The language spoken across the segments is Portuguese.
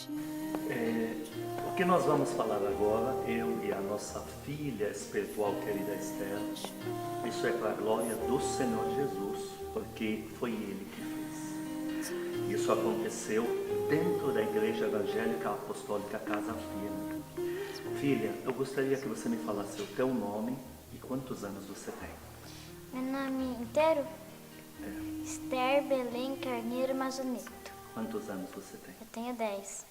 O que nós vamos falar agora, eu e a nossa filha espiritual querida Esther, isso é para a glória do Senhor Jesus, porque foi Ele que fez. Isso aconteceu dentro da Igreja Evangélica Apostólica Casa Firme. Filha, eu gostaria que você me falasse o teu nome e quantos anos você tem. Meu nome inteiro? Esther Belém Carneiro Mazoneto. Quantos anos você tem? Eu tenho 10.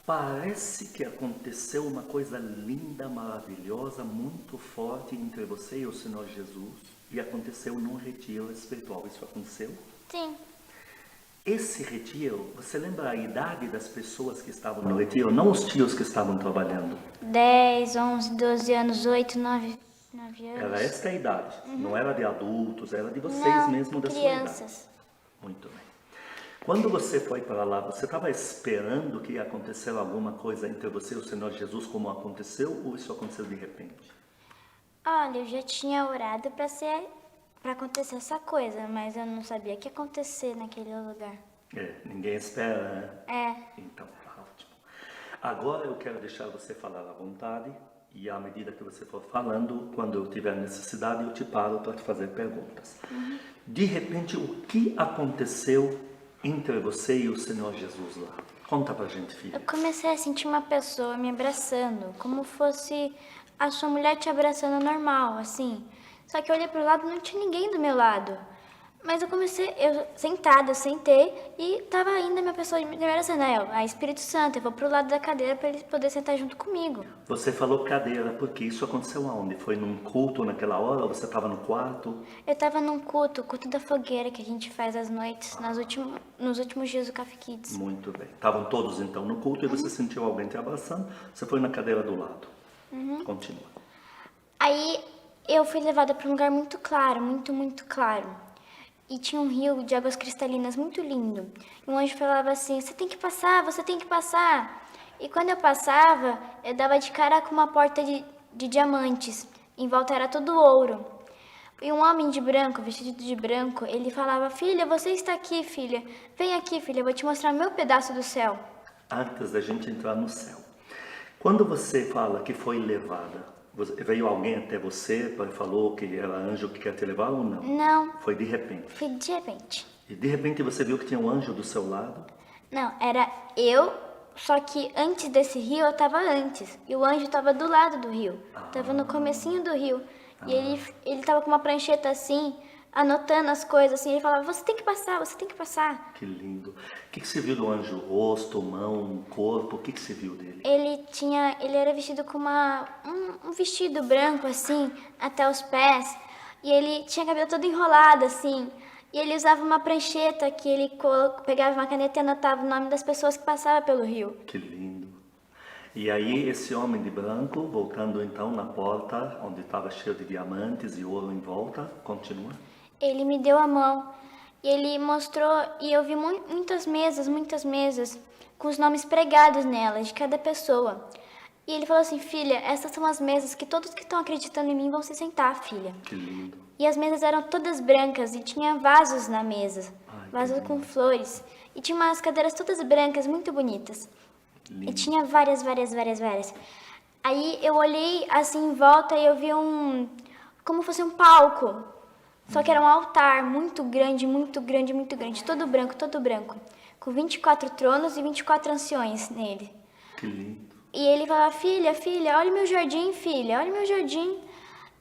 Parece que aconteceu uma coisa linda, maravilhosa, muito forte entre você e o Senhor Jesus, e aconteceu num retiro espiritual. Isso aconteceu? Sim. Esse retiro, você lembra a idade das pessoas que estavam no retiro? Não os tios que estavam trabalhando. 10, 11, 12 anos, 8, 9 anos. Era esta a idade, não era de adultos, era de vocês Não, mesmo, da crianças. sua idade. Muito bem. Quando você foi para lá, você estava esperando que ia acontecer alguma coisa entre você e o Senhor Jesus, como aconteceu, ou isso aconteceu de repente? Olha, eu já tinha orado para acontecer essa coisa, mas eu não sabia o que ia acontecer naquele lugar. Ninguém espera, né? É. Então, tá ótimo. Agora eu quero deixar você falar à vontade, e à medida que você for falando, quando eu tiver necessidade, eu te paro para te fazer perguntas. De repente, o que aconteceu entre você e o Senhor Jesus lá? Conta pra gente, filha. Eu comecei a sentir uma pessoa me abraçando, como fosse a sua mulher te abraçando normal, assim. Só que eu olhei pro lado e não tinha ninguém do meu lado. Mas eu sentada, eu sentei e tava ainda minha pessoa me abraçando. Aí, a Espírito Santo, eu vou pro lado da cadeira para ele poder sentar junto comigo. Você falou cadeira, porque isso aconteceu aonde? Foi num culto naquela hora, ou você estava no quarto? Eu tava num culto, o culto da fogueira que a gente faz às noites, nos últimos dias do Café Kids. Muito bem. Estavam todos então no culto e você sentiu alguém te abraçando, você foi na cadeira do lado. Continua. Aí eu fui levada para um lugar muito claro, muito, muito claro. E tinha um rio de águas cristalinas muito lindo. E um anjo falava assim, você tem que passar, você tem que passar. E quando eu passava, eu dava de cara com uma porta de diamantes. Em volta era tudo ouro. E um homem de branco, vestido de branco, ele falava, filha, você está aqui, filha. Vem aqui, filha, eu vou te mostrar meu pedaço do céu. Antes da gente entrar no céu, quando você fala que foi levada, veio alguém até você e falou que era anjo que quer te levar ou não? Não. Foi de repente? Foi de repente. E de repente você viu que tinha um anjo do seu lado? Não, era eu, só que antes desse rio eu tava antes. E o anjo tava do lado do rio. Tava no comecinho do rio. E ele tava com uma prancheta assim, anotando as coisas assim. Ele falava, você tem que passar, você tem que passar. Que lindo. O que você viu do anjo? Rosto, mão, corpo? O que você viu dele? Ele era vestido com um vestido branco assim, até os pés. E ele tinha cabelo todo enrolado assim. E ele usava uma prancheta que ele pegava uma caneta e anotava o nome das pessoas que passavam pelo rio. Que lindo. E aí esse homem de branco, voltando então na porta, onde estava cheio de diamantes e ouro em volta, continua. Ele me deu a mão e ele mostrou, e eu vi muitas mesas, com os nomes pregados nelas, de cada pessoa. E ele falou assim, filha, essas são as mesas que todos que estão acreditando em mim vão se sentar, filha. Que lindo. E as mesas eram todas brancas e tinha vasos na mesa, vasos que com flores. E tinha umas cadeiras todas brancas, muito bonitas. Lindo. E tinha várias. Aí eu olhei assim em volta e eu vi como fosse um palco. Só que era um altar muito grande, todo branco. Com 24 tronos e 24 anciões nele. Que lindo. E ele falava, filha, olha o meu jardim, filha, olha o meu jardim.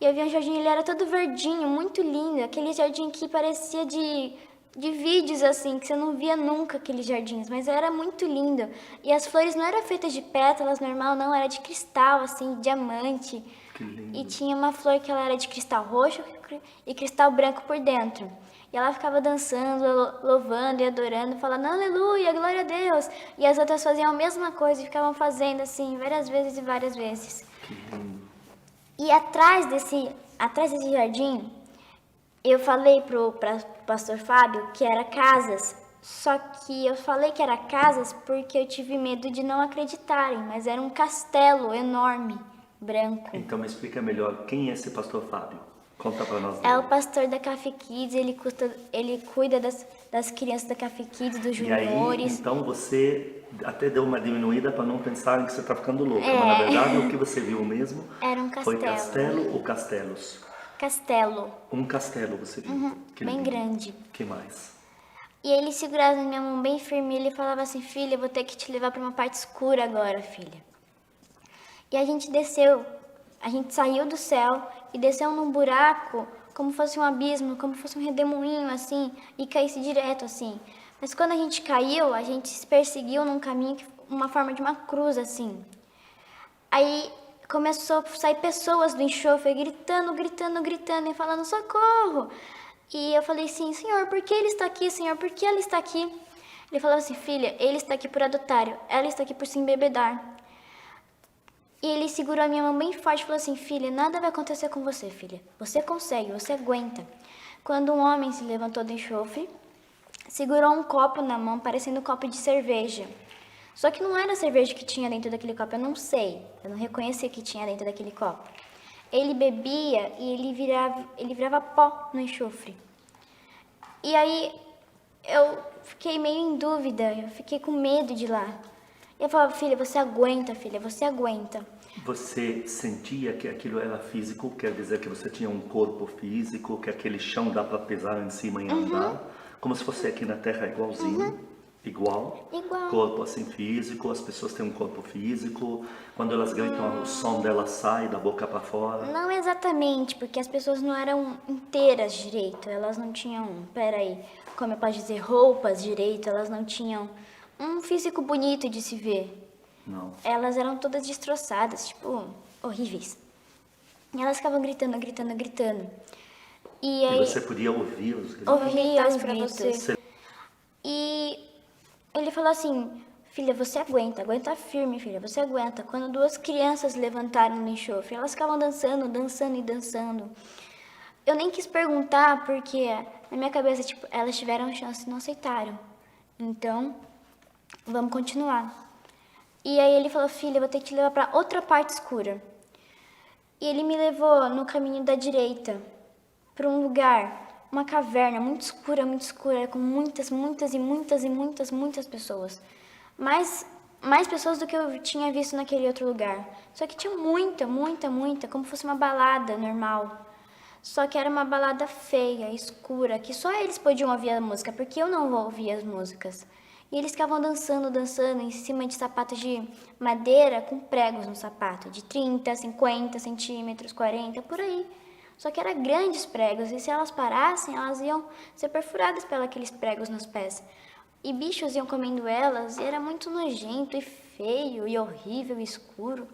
E eu vi um jardim, ele era todo verdinho, muito lindo. Aquele jardim que parecia de vídeos, assim, que você não via nunca aqueles jardins. Mas era muito lindo. E as flores não eram feitas de pétalas normal, não. Era de cristal, assim, diamante. Que lindo. E tinha uma flor que ela era de cristal roxo e cristal branco por dentro. E ela ficava dançando, louvando e adorando, falando aleluia, glória a Deus. E as outras faziam a mesma coisa e ficavam fazendo assim várias vezes. Que lindo. E atrás desse jardim, eu falei pro pastor Fábio que era casas. Só que eu falei que era casas porque eu tive medo de não acreditarem, mas era um castelo enorme, branco. Então me explica melhor, quem é esse pastor Fábio? Conta pra nós. É o pastor da Café Kids, ele cuida das crianças da Café Kids, dos E aí, juniores. então você até deu uma diminuída para não pensarem que você está ficando louca, mas na verdade o que você viu mesmo Era um foi castelo. castelo ou castelos? Castelo, Um castelo você viu. Que bem lindo. grande. Que mais? E ele segurava na minha mão bem firme e ele falava assim, filha, eu vou ter que te levar para uma parte escura agora, filha. E a gente desceu, a gente saiu do céu e desceu num buraco, como fosse um abismo, como fosse um redemoinho, assim, e caísse direto, assim. Mas quando a gente caiu, a gente se perseguiu num caminho, uma forma de uma cruz, assim. Aí começou a sair pessoas do enxofre, gritando, gritando, gritando e falando, socorro! E eu falei assim, senhor, por que ele está aqui, senhor? Por que ela está aqui? Ele falou assim, filha, ele está aqui por adultério, ela está aqui por se embebedar. E ele segurou a minha mão bem forte e falou assim, filha, nada vai acontecer com você, filha. Você consegue, você aguenta. Quando um homem se levantou do enxofre, segurou um copo na mão, parecendo um copo de cerveja. Só que não era a cerveja que tinha dentro daquele copo, eu não sei. Eu não reconheci o que tinha dentro daquele copo. Ele bebia e ele virava pó no enxofre. E aí eu fiquei meio em dúvida, eu fiquei com medo de ir lá. Eu falava, filha, você aguenta, filha, você aguenta. Você sentia que aquilo era físico, quer dizer que você tinha um corpo físico, que aquele chão dá para pisar em cima e andar, como se fosse aqui na Terra igualzinho, igual, corpo assim físico, as pessoas têm um corpo físico, quando elas gritam o som delas sai da boca para fora. Não exatamente, porque as pessoas não eram inteiras direito, elas não tinham, como eu posso dizer, roupas direito, elas não tinham um físico bonito de se ver. Não. Elas eram todas destroçadas, tipo, horríveis. E elas ficavam gritando, gritando, gritando. E aí, você podia ouvir os gritos? ouvia os pra gritos. você. E ele falou assim, filha, você aguenta, aguenta firme, filha, você aguenta. Quando duas crianças levantaram no enxofre, elas ficavam dançando, dançando e dançando. Eu nem quis perguntar, porque na minha cabeça, tipo, elas tiveram chance e não aceitaram. Então, vamos continuar. E aí ele falou, filha, eu vou ter que te levar para outra parte escura. E ele me levou no caminho da direita, para um lugar, uma caverna muito escura, com muitas, muitas e muitas e muitas, muitas pessoas. Mais pessoas do que eu tinha visto naquele outro lugar. Só que tinha muita, muita, muita, como se fosse uma balada normal. Só que era uma balada feia, escura, que só eles podiam ouvir a música, porque eu não ouvia as músicas. E eles ficavam dançando, dançando em cima de sapatos de madeira com pregos no sapato, de 30, 50 centímetros, 40, por aí. Só que eram grandes pregos, e se elas parassem, elas iam ser perfuradas pelos aqueles pregos nos pés. E bichos iam comendo elas, e era muito nojento e feio e horrível e escuro.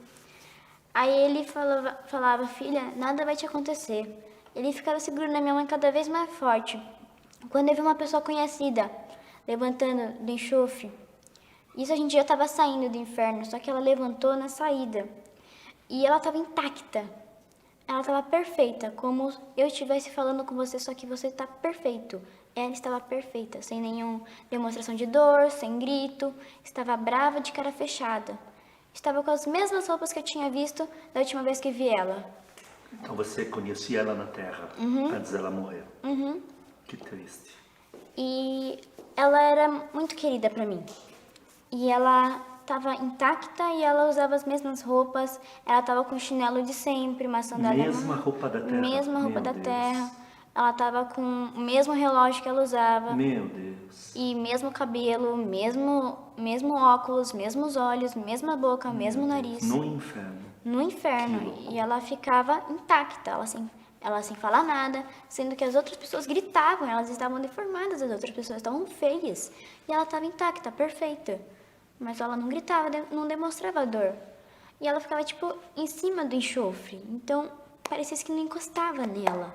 Aí ele falava, filha, nada vai te acontecer. Ele ficava segurando na minha mão cada vez mais forte. Quando eu vi uma pessoa conhecida levantando do enxofre, isso a gente já estava saindo do inferno, só que ela levantou na saída. E ela estava intacta. Ela estava perfeita, como eu estivesse falando com você, só que você está perfeito. Ela estava perfeita, sem nenhuma demonstração de dor, sem grito. Estava brava, de cara fechada. Estava com as mesmas roupas que eu tinha visto da última vez que vi ela. Então você conhecia ela na Terra, antes dela morrer. Que triste. E ela era muito querida para mim. E ela estava intacta e ela usava as mesmas roupas. Ela estava com o chinelo de sempre, uma sandália. Mesma roupa da Terra. Mesma roupa Meu da Deus. Terra. Ela estava com o mesmo relógio que ela usava. Meu Deus. E mesmo cabelo, mesmo óculos, mesmos olhos, mesma boca, mesmo nariz. No inferno. No inferno. E ela ficava intacta, ela sem falar nada, sendo que as outras pessoas gritavam, elas estavam deformadas, as outras pessoas estavam feias. E ela estava intacta, perfeita. Mas ela não gritava, não demonstrava dor. E ela ficava, tipo, em cima do enxofre. Então, parecia que não encostava nela.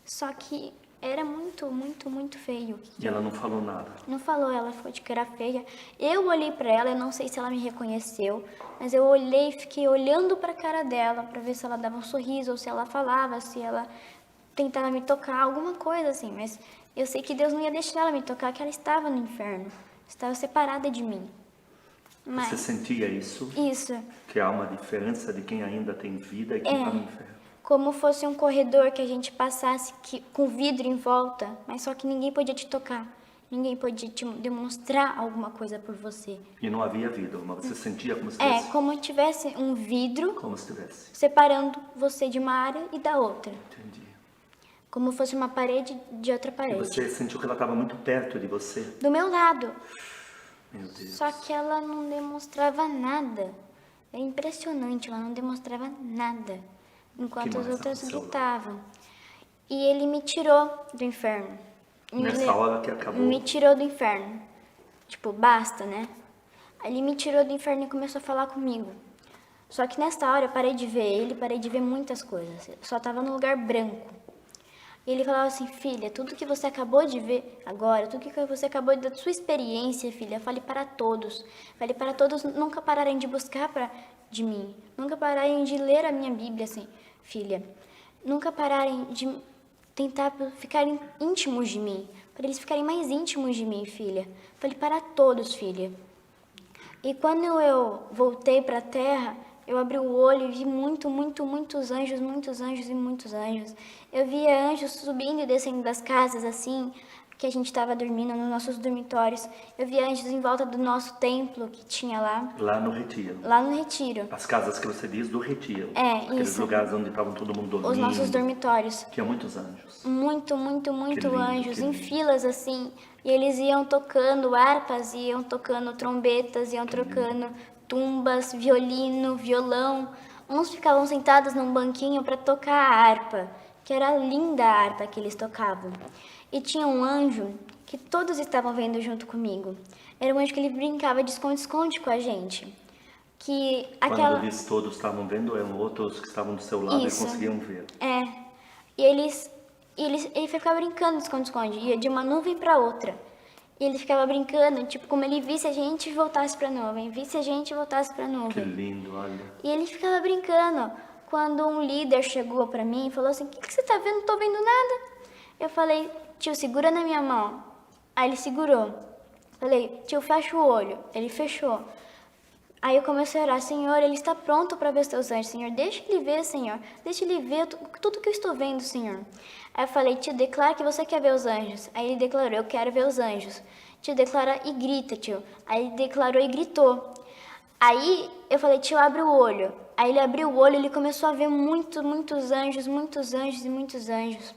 Só que era muito, muito, muito feio. E ela não falou nada. Não falou, ela falou de que era feia. Eu olhei pra ela, eu não sei se ela me reconheceu, mas eu olhei, fiquei olhando pra cara dela pra ver se ela dava um sorriso ou se ela falava, se ela tentava me tocar, alguma coisa assim. Mas eu sei que Deus não ia deixar ela me tocar, que ela estava no inferno, estava separada de mim. Mas Você sentia isso? isso, Que há uma diferença de quem ainda tem vida e quem está no inferno. como fosse um corredor que a gente passasse com vidro em volta, mas só que ninguém podia te tocar. Ninguém podia te demonstrar alguma coisa por você. E não havia vidro, mas você sentia como se É tivesse... como se tivesse um vidro Como se tivesse. separando você de uma área e da outra. Entendi. Como fosse uma parede de outra E parede. você sentiu que ela estava muito perto de você. Do meu lado. Meu Deus. Só que ela não demonstrava nada. É impressionante, ela não demonstrava nada. Enquanto Que os mais outros aconteceu? gritavam. E ele me tirou do inferno. Nessa hora que acabou. Me tirou do inferno. Tipo, basta, né? Aí ele me tirou do inferno e começou a falar comigo. Só que nessa hora eu parei de ver ele, parei de ver muitas coisas. Eu só tava num lugar branco. E ele falava assim, filha, tudo que você acabou de ver agora, tudo que você acabou da sua experiência, filha, fale para todos. Fale para todos nunca pararem de buscar de mim. Nunca pararem de ler a minha Bíblia, assim, filha. Nunca pararem de tentar ficarem íntimos de mim. Para eles ficarem mais íntimos de mim, filha. Fale para todos, filha. E quando eu voltei para a terra, eu abri o olho e vi muitos anjos, muitos anjos e muitos anjos. Eu via anjos subindo e descendo das casas, assim, que a gente estava dormindo nos nossos dormitórios. Eu via anjos em volta do nosso templo que tinha lá. Lá no Retiro. Lá no Retiro. As casas que você diz do Retiro. É, Aqueles isso. lugares onde estavam todo mundo dormindo. Os nossos dormitórios. Tinha muitos anjos. Muito lindo, anjos, que em lindo. filas assim. E eles iam tocando harpas, iam tocando trombetas, iam trocando tumbas, violino, violão. Uns ficavam sentados num banquinho para tocar a harpa, que era linda a harpa que eles tocavam. E tinha um anjo que todos estavam vendo junto comigo. Era um anjo que ele brincava de esconde-esconde com a gente. Que aquela... Quando eles todos estavam vendo, eram outros que estavam do seu lado Isso. e conseguiam ver. É. E ele ficava brincando de esconde-esconde, ia de uma nuvem para outra. E ele ficava brincando, tipo, como ele visse a gente e voltasse pra nuvem, visse a gente e voltasse pra Que nuvem. lindo, olha. E ele ficava brincando. Quando um líder chegou pra mim e falou assim, o que você tá vendo? Não tô vendo nada. Eu falei, tio, segura na minha mão. Aí ele segurou. Falei, tio, fecha o olho. Ele fechou. Aí eu comecei a orar, Senhor, ele está pronto para ver os teus anjos, Senhor, deixa ele ver, Senhor, deixa ele ver tudo que eu estou vendo, Senhor. Aí eu falei, tio, declara que você quer ver os anjos. Aí ele declarou, eu quero ver os anjos. Tio, declara e grita, tio. Aí ele declarou e gritou. Aí eu falei, tio, abre o olho. Aí ele abriu o olho e ele começou a ver muitos anjos e muitos anjos.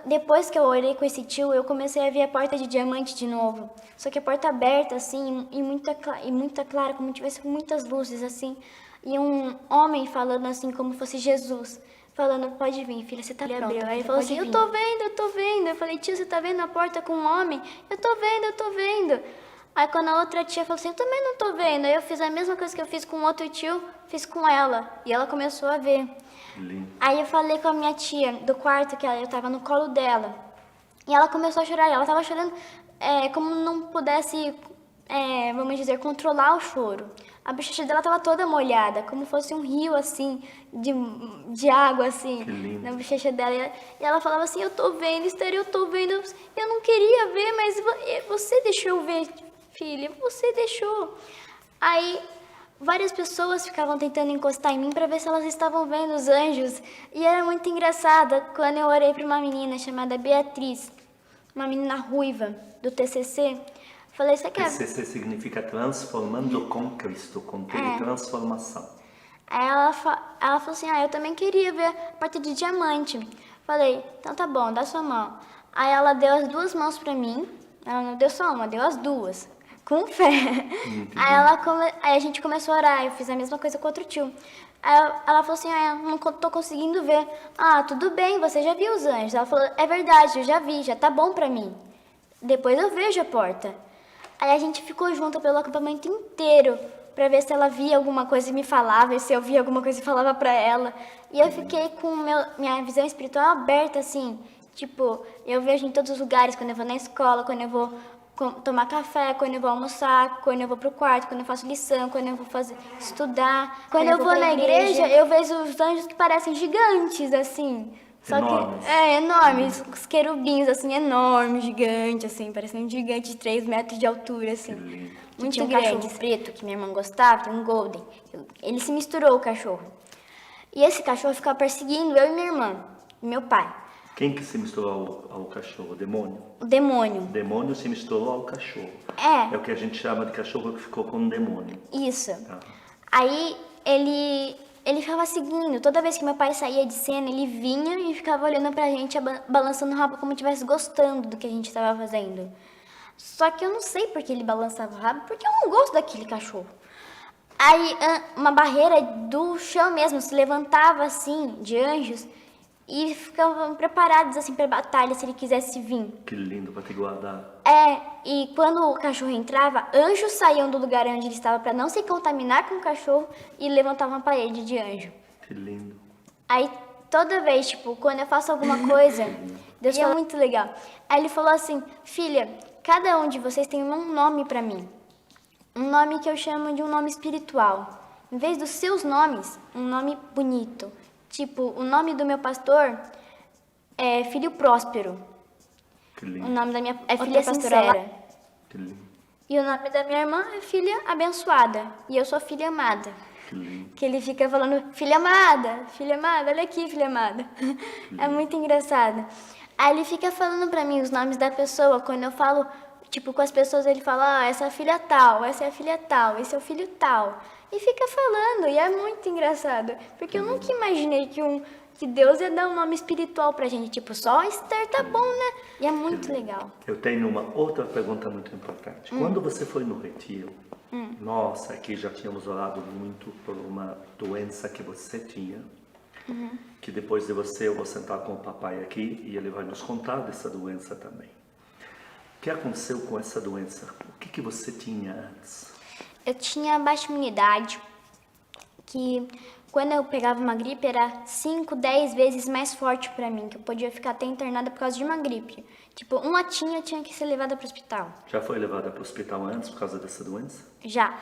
Depois que eu orei com esse tio, eu comecei a ver a porta de diamante de novo. Só que a porta aberta, assim, e muita clara, como tivesse muitas luzes, assim. E um homem falando assim, como fosse Jesus. Falando, pode vir, filha, você tá pronta. Aí ele falou assim, eu tô vendo. Eu falei, tio, você tá vendo a porta com um homem? Eu tô vendo. Aí quando a outra tia falou assim, eu também não tô vendo. Aí eu fiz a mesma coisa que eu fiz com o outro tio, fiz com ela. E ela começou a ver. Lindo. Aí eu falei com a minha tia do quarto, que eu tava no colo dela. E ela começou a chorar. Ela tava chorando como não pudesse, vamos dizer, controlar o choro. A bochecha dela tava toda molhada, como fosse um rio, assim, de água, assim, Que lindo. na bochecha dela. E ela falava assim, eu tô vendo, Esther, eu tô vendo. Eu não queria ver, mas você deixou eu ver, filha, você deixou. Aí várias pessoas ficavam tentando encostar em mim para ver se elas estavam vendo os anjos. E era muito engraçada quando eu orei para uma menina chamada Beatriz, uma menina ruiva do TCC. Falei, você quer... TCC significa Transformando com Cristo, com transformação. Aí ela falou assim, eu também queria ver a porta de diamante. Falei, então tá bom, dá sua mão. Aí ela deu as duas mãos pra mim. Ela não deu só uma, deu as duas. Com fé. Aí a gente começou a orar, eu fiz a mesma coisa com outro tio. Aí ela falou assim, eu não tô conseguindo ver. Tudo bem, você já viu os anjos. Ela falou, é verdade, eu já vi, já tá bom pra mim. Depois eu vejo a porta. Aí a gente ficou junto pelo acampamento inteiro pra ver se ela via alguma coisa e me falava, e se eu via alguma coisa e falava pra ela. E eu fiquei com minha visão espiritual aberta, assim. Tipo, eu vejo em todos os lugares, quando eu vou na escola, quando eu vou tomar café, quando eu vou almoçar, quando eu vou pro quarto, quando eu faço lição, quando eu vou estudar. Quando eu vou na igreja, eu vejo os anjos que parecem gigantes, assim. Só Enormes. que enormes, os querubins, assim, enormes, gigantes, assim, parecendo um gigante de 3 metros de altura, assim. Muito Tinha um grande. cachorro preto que minha irmã gostava, um golden. Ele se misturou, o cachorro. E esse cachorro ficava perseguindo eu e minha irmã, e meu pai. Quem que se misturou ao cachorro? O demônio? O demônio. O demônio se misturou ao cachorro. É. É o que a gente chama de cachorro que ficou com um demônio. Isso. Tá. Aí ele ficava seguindo. Toda vez que meu pai saía de cena, ele vinha e ficava olhando pra gente, balançando o rabo como se estivesse gostando do que a gente estava fazendo. Só que eu não sei por que ele balançava o rabo, porque eu não gosto daquele cachorro. Aí uma barreira do chão mesmo se levantava assim, de anjos, e ficavam preparados assim pra batalha se ele quisesse vir. Que lindo para te guardar. E quando o cachorro entrava, anjos saíam do lugar onde ele estava para não se contaminar com o cachorro e levantavam uma parede de anjo. Que lindo. Aí toda vez, tipo, quando eu faço alguma coisa, Deus fala muito legal. Aí ele falou assim: filha, cada um de vocês tem um nome para mim. Um nome que eu chamo de um nome espiritual. Em vez dos seus nomes, um nome bonito. Tipo, o nome do meu pastor é Filho Próspero. Que O lindo. nome da minha É outra Filha pastora Sincera. Que lindo. E o nome da minha irmã é Filha Abençoada. E eu sou Filha Amada. Que lindo. Que ele fica falando, filha amada, olha aqui, filha amada. É muito engraçado. Aí ele fica falando pra mim os nomes da pessoa. Quando eu falo, tipo, com as pessoas, ele fala, essa é a filha tal, essa é a filha tal, esse é o filho tal. E fica falando, e é muito engraçado. Porque eu nunca imaginei que Deus ia dar um nome espiritual pra gente. Tipo, só Esther tá bom, né? E é muito legal. Eu tenho uma outra pergunta muito importante. Quando você foi no retiro, nós aqui já tínhamos orado muito por uma doença que você tinha, que depois de você eu vou sentar com o papai aqui e ele vai nos contar dessa doença também. O que aconteceu com essa doença? O que você tinha antes? Eu tinha baixa imunidade, que quando eu pegava uma gripe era 5, 10 vezes mais forte pra mim, que eu podia ficar até internada por causa de uma gripe. Tipo, um latinha eu tinha que ser levada pro hospital. Já foi levada para o hospital antes por causa dessa doença? Já,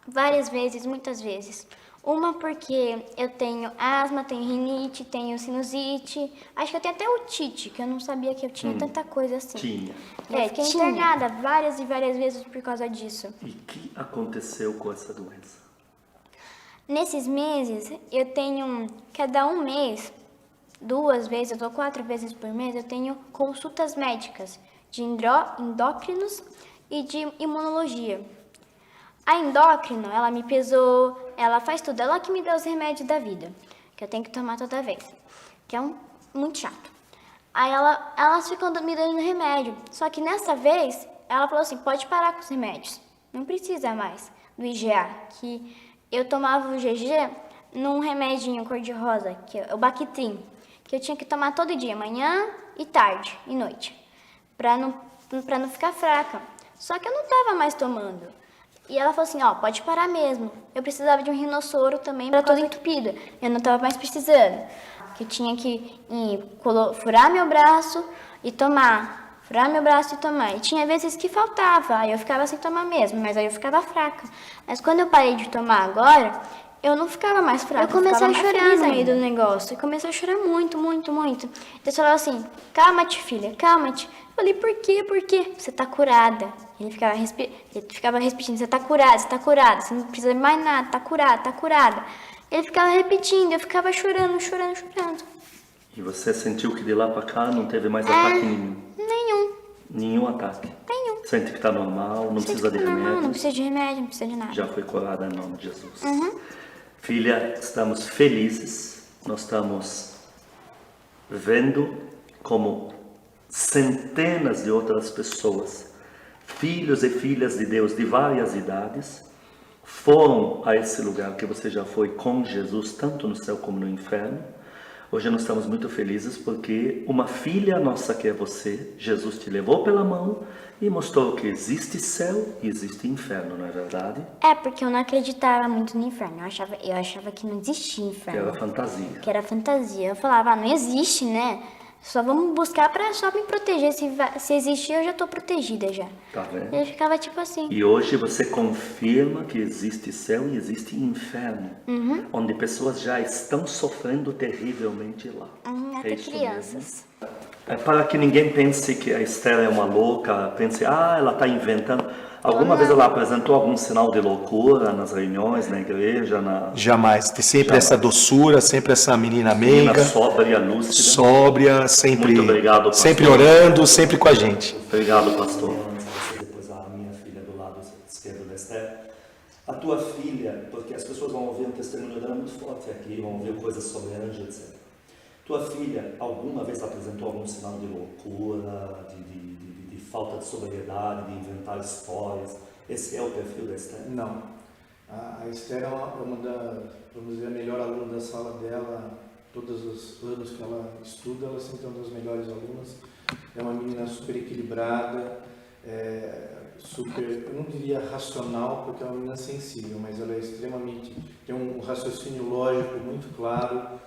várias vezes, muitas vezes. Uma porque eu tenho asma, tenho rinite, tenho sinusite, acho que eu tenho até otite, que eu não sabia que eu tinha tanta coisa assim. Tinha. Eu fiquei internada várias e várias vezes por causa disso. E o que aconteceu com essa doença? Nesses meses, eu tenho, cada um mês, 2 vezes ou 4 vezes por mês, eu tenho consultas médicas de endócrinos e de imunologia. A endócrino, ela me pesou, ela faz tudo, ela que me dá os remédios da vida, que eu tenho que tomar toda vez, que é muito chato. Aí elas ficam me dando remédio, só que nessa vez, ela falou assim, pode parar com os remédios, não precisa mais do IgA, que eu tomava o GG num remedinho cor-de-rosa, que é o Bactrim, que eu tinha que tomar todo dia, manhã e tarde e noite, pra não ficar fraca. Só que eu não tava mais tomando. E ela falou assim, pode parar mesmo. Eu precisava de um rinossoro também, era toda entupida. Eu não tava mais precisando. Que eu tinha que furar meu braço e tomar. Furar meu braço e tomar. E tinha vezes que faltava, aí eu ficava sem tomar mesmo, mas aí eu ficava fraca. Mas quando eu parei de tomar agora, eu não ficava mais fraca. Eu comecei a chorar no meio do negócio. Eu comecei a chorar muito, muito, muito. Eles falaram assim, calma-te, filha, calma-te. Eu falei, por quê? Por quê? Você tá curada. Ele ficava repetindo, você tá curada, você não precisa de mais nada, tá curada. Ele ficava repetindo, eu ficava chorando. E você sentiu que de lá para cá não teve mais ataque nenhum? Nenhum. Nenhum ataque? Nenhum. Sente que está normal, não precisa de remédio? Não precisa de remédio, não precisa de nada. Já foi curada em nome de Jesus. Filha, estamos felizes, nós estamos vendo como centenas de outras pessoas, filhos e filhas de Deus de várias idades, foram a esse lugar que você já foi com Jesus, tanto no céu como no inferno. Hoje nós estamos muito felizes porque uma filha nossa que é você, Jesus te levou pela mão e mostrou que existe céu e existe inferno, não é verdade? É, porque eu não acreditava muito no inferno. Eu achava que não existia Que inferno. era fantasia. Que era fantasia. Eu falava, não existe, né? Só vamos buscar pra só me proteger. Se existir, eu já tô protegida já. Tá vendo? Ele ficava tipo assim. E hoje você confirma que existe céu e existe inferno, onde pessoas já estão sofrendo terrivelmente lá. Até isso crianças. mesmo? É para que ninguém pense que a Esther é uma louca, pense, ela está inventando. Alguma vez ela apresentou algum sinal de loucura nas reuniões, na igreja, Jamais. Tem sempre Jamais. essa doçura, sempre essa menina menina meiga, sóbria, lúcida? sóbria, sempre, Muito obrigado, pastor. sempre orando, sempre com a gente. Obrigado, pastor. Depois a minha filha do lado esquerdo da Esther. A tua filha, porque as pessoas vão ouvir um testemunho dela muito forte aqui, vão ouvir coisas sobre anjo, etc. Tua filha alguma vez apresentou algum sinal de loucura, de falta de sobriedade, de inventar histórias? Esse é o perfil da Esther? Não. A Esther é uma vamos dizer, a melhor aluna da sala dela. Todos os anos que ela estuda, ela sempre é uma das melhores alunas. É uma menina super equilibrada, super, eu não diria racional, porque é uma menina sensível, mas ela é extremamente, tem um raciocínio lógico muito claro.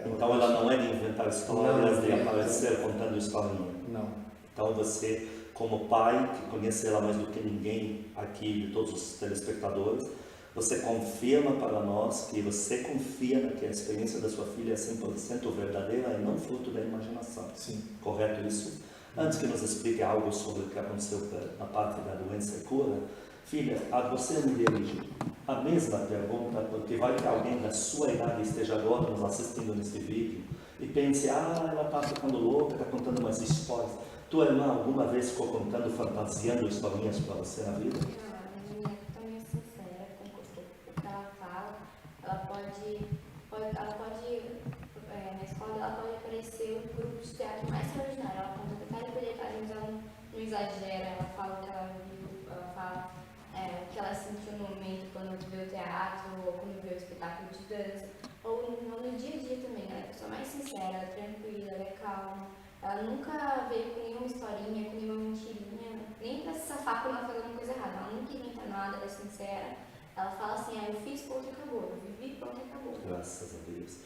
Então ela não é de inventar histórias, de aparecer contando historinha. Não. Então você, como pai, que conhece ela mais do que ninguém aqui, de todos os telespectadores, você confirma para nós que você confia que a experiência da sua filha é 100% verdadeira e não fruto da imaginação. Sim. Correto isso? Antes que nos explique algo sobre o que aconteceu na parte da doença e cura, filha, a você me dirige a mesma pergunta, porque vai que alguém da sua idade esteja agora nos assistindo nesse vídeo e pense, ela está ficando louca, está contando umas histórias. Tua irmã alguma vez ficou contando, fantasiando historinhas para você na vida? Não, a minha também é sincera com o que ela fala. Ela pode na escola ela pode aparecer o grupo de teatro mais extraordinário. Ela conta detalhe por detalhe, mas ela não exagera. Ela fala o que ela viu, ela fala o que ela sentiu no momento quando viu o teatro, ou quando viu o espetáculo de dança, ou no dia a dia também. Ela é a pessoa mais sincera, ela é tranquila, ela é calma. Ela nunca veio com nenhuma historinha, com nenhuma mentirinha, nem pra se safar quando ela faz alguma coisa errada. Ela nunca inventa nada, ela é sincera. Ela fala assim, eu fiz, ponto e acabou. Eu vivi, ponto e acabou. Graças a Deus.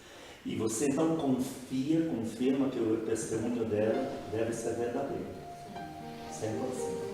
E você então confirma que o testemunho dela deve ser verdadeiro. 100%.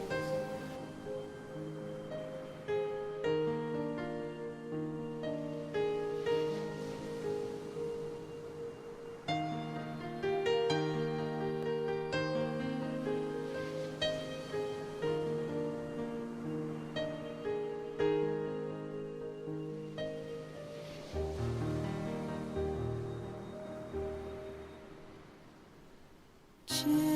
Chill.